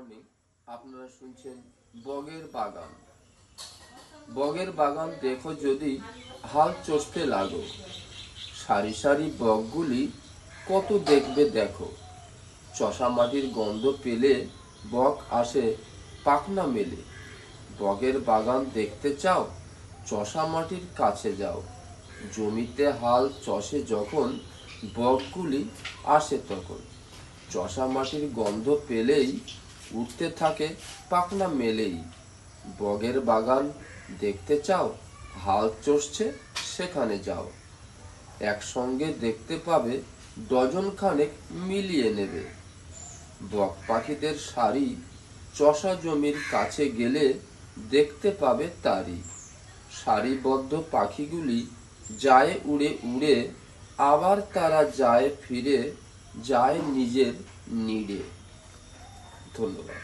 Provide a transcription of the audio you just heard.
Morning. আপনারা শুনছেন বগের বাগান। বগের বাগান দেখো যদি হাল চষতে লাগো, সারি সারি বকগুলি কত দেখবে দেখো। চষা মাটির গন্ধ পেলে বক আসে পাখনা মেলে। বগের বাগান দেখতে চাও, চষা মাটির কাছে যাও। জমিতে হাল চষে যখন বকগুলি আসে তখন। চষা মাটির গন্ধ পেলেই উঠতে থাকে পাখনা মেলেই। বগের বাগান দেখতে চাও, হাল চষছে সেখানে যাও। একসঙ্গে দেখতে পাবে ডজন খানেক মিলিয়ে নেবে। বক পাখিদের সারি চষা জমির কাছে গেলে দেখতে পাবে তারি। সারিবদ্ধ পাখিগুলি যায় উড়ে উড়ে, আবার তারা যায় ফিরে, যায় নিজের নিড়ে। ধন্যবাদ।